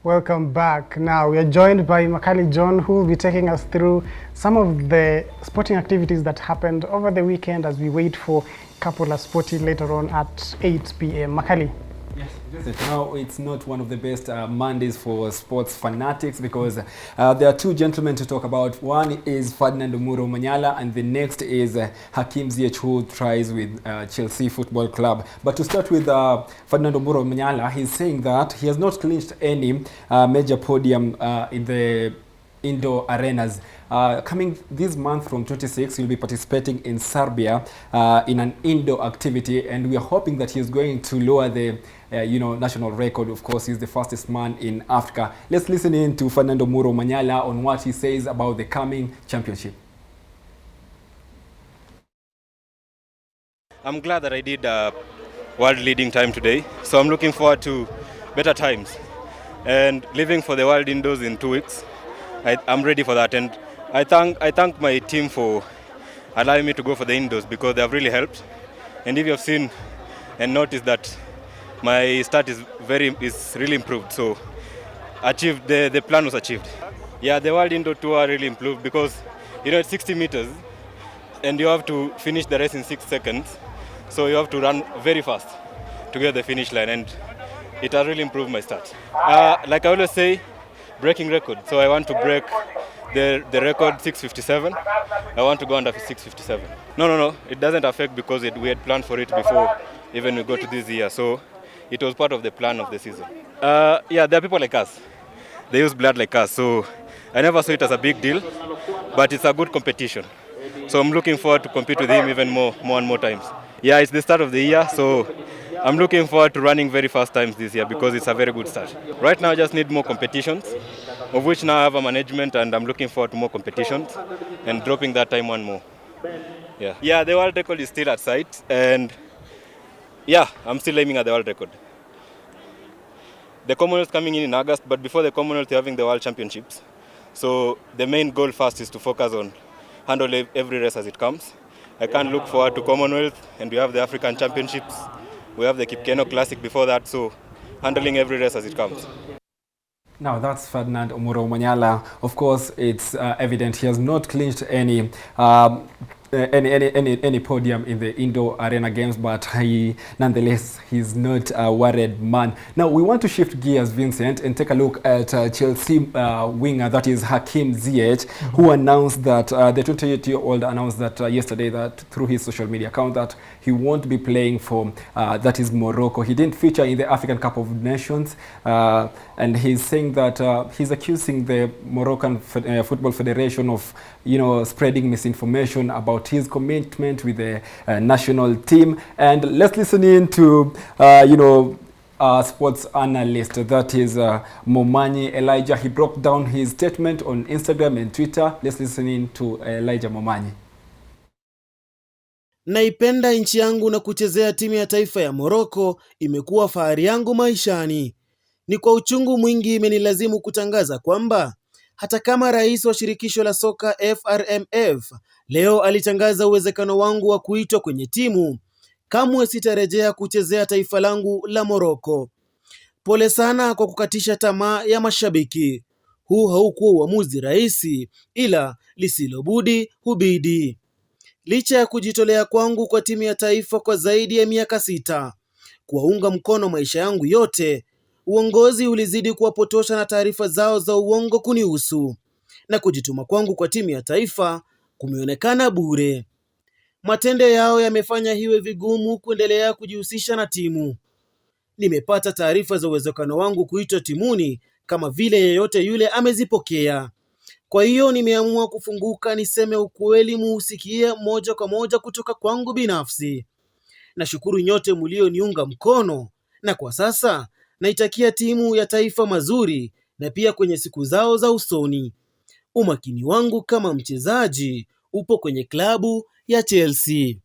Welcome back. Now we are joined by Makali John, who will be taking us through some of the sporting activities that happened over the weekend as we wait for Kapola Sporty later on at 8 p.m. Makali. Yes, now it's not one of the best Mondays for sports fanatics because there are two gentlemen to talk about. One is Fernando Muro Manala and the next is Hakeem Ziyech, who tries with Chelsea Football Club. But to start with Fernando Muro Manala, he's saying that he has not clinched any major podium in the indoor arenas. Coming this month from 26, he'll be participating in Serbia in an indoor activity, and we are hoping that he's going to lower the national record. Of course, he's the fastest man in Africa. Let's listen in to Fernando Muro Manala on what he says about the coming championship. I'm glad that I did world leading time today, so I'm looking forward to better times and living for the world indoors in 2 weeks. I'm ready for that, and I thank my team for allowing me to go for the indoors because they have really helped. And if you have seen and noticed that my start is really improved, so achieved the plan was achieved. Yeah, the world indoor tour really improved because it's 60 meters and you have to finish the race in 6 seconds, so you have to run very fast to get the finish line, and it has really improved my start. Like I always say, breaking record. So I want to break the record 6:57. I want to go under 6:57. No. It doesn't affect because we had planned for it before even we go to this year. So it was part of the plan of the season. Yeah, there are people like us. They use blood like us. So I never saw it as a big deal, but it's a good competition. So I'm looking forward to compete with him even more and more times. Yeah, it's the start of the year, so I'm looking forward to running very fast times this year because it's a very good start. Right now I just need more competitions, of which now I have a management, and I'm looking forward to more competitions and dropping that time one more. Yeah, the world record is still at sight, and yeah, I'm still aiming at the world record. The Commonwealth coming in August, but before the Commonwealth, you're having the World Championships. So the main goal first is to focus on handle every race as it comes. I can't look forward to Commonwealth, and we have the African Championships. We have the Kipkeno Classic before that, so handling every race as it comes. Now that's Fernando Muro Manala. Of course, it's evident he has not clinched any podium in the indoor arena games, but nonetheless he's not a worried man. Now we want to shift gears, Vincent, and take a look at Chelsea winger, that is Hakeem Ziyech, who announced that the 28-year-old announced that yesterday that through his social media account that he won't be playing for that is Morocco. He didn't feature in the African Cup of Nations, and he's saying that he's accusing the Moroccan Football Federation of spreading misinformation about his commitment with the national team. And let's listen in to sports analyst, that is Momani Elijah. He broke down his statement on Instagram and Twitter. Let's listen in to Elijah Momani. Naipenda nchi yangu na kuchezea timu ya taifa ya Morocco imekuwa fahari yangu maishani. Ni kwa uchungu mwingi imenilazimu kutangaza kwamba hata kama rais wa shirikisho la soka FRMF leo alitangaza uwezekano wangu wa kuitwa kwenye timu, kamwe sitarejea kuchezea taifa langu la Morocco. Pole sana kwa kukatisha tamaa ya mashabiki. Huu haukuwa uamuzi rahisi, ila lisilobudi hubidi. Licha ya kujitolea kwangu kwa timu ya taifa kwa zaidi ya miaka 6, kuwaunga mkono maisha yangu yote, uongozi ulizidi kuwapotosha na taarifa zao za uongo kunihusu, na kujituma kwangu kwa timu ya taifa kumeonekana bure. Matendo yao yamefanya iwe vigumu kuendelea kujihusisha na timu. Nimepata taarifa za uwezekano wangu kuitwa timuni kama vile yeyote yule amezipokea. Kwa hiyo nimeamua kufunguka niseme ukweli muusikie moja kwa moja kutoka kwangu binafsi. Nashukuru nyote mlioniunga mkono, na kwa sasa naitakia timu ya taifa mazuri na pia kwenye siku zao za usoni. Umakini wangu kama mchezaji upo kwenye klabu ya Chelsea.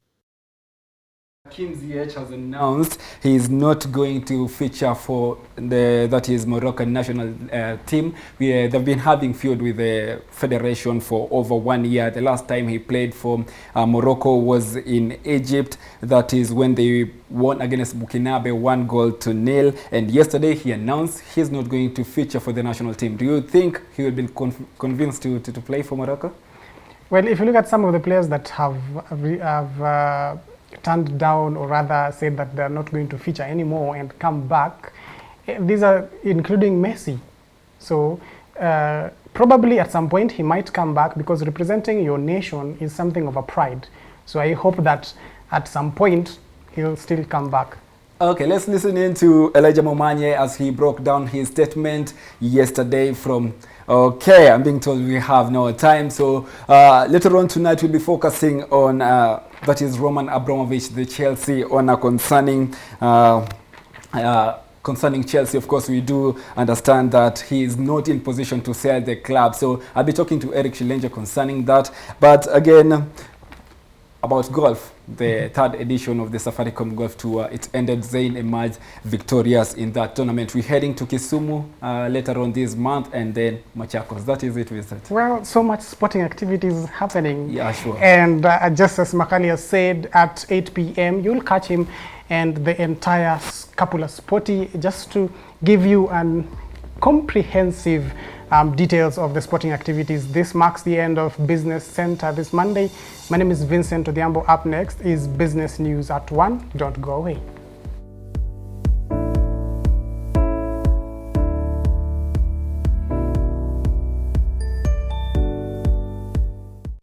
Hakeem Ziyech has announced he is not going to feature for that is Moroccan national team. They've been having feud with the federation for over 1 year. The last time he played for Morocco was in Egypt. That is when they won against Burkinabe 1-0. And yesterday he announced he's not going to feature for the national team. Do you think he will be convinced to play for Morocco? Well, if you look at some of the players that have turned down, or rather said that they're not going to feature anymore and come back, these are including Messi. So probably at some point he might come back, because representing your nation is something of a pride. So I hope that at some point he'll still come back. Okay, let's listen in to Elijah Momani as he broke down his statement yesterday from... Okay, I'm being told we have no time. So later on tonight we'll be focusing on, that is Roman Abramovich, the Chelsea owner, concerning Chelsea. Of course, we do understand that he is not in position to sell the club. So I'll be talking to Eric Shilenja concerning that. But again, about golf, the third edition of the Safaricom Golf Tour, it ended. Zayn emerged victorious in that tournament. We're heading to Kisumu later on this month, and then Machakos. That is it, Vincent. Well, so much sporting activities happening. Yeah, sure. And just as Makali has said, at 8 p.m. you'll catch him and the entire Kapula Sporty, just to give you an comprehensive details of the sporting activities. This marks the end of Business Center this Monday. My name is Vincent Odhiambo. Up next is Business News at 1. Don't go away.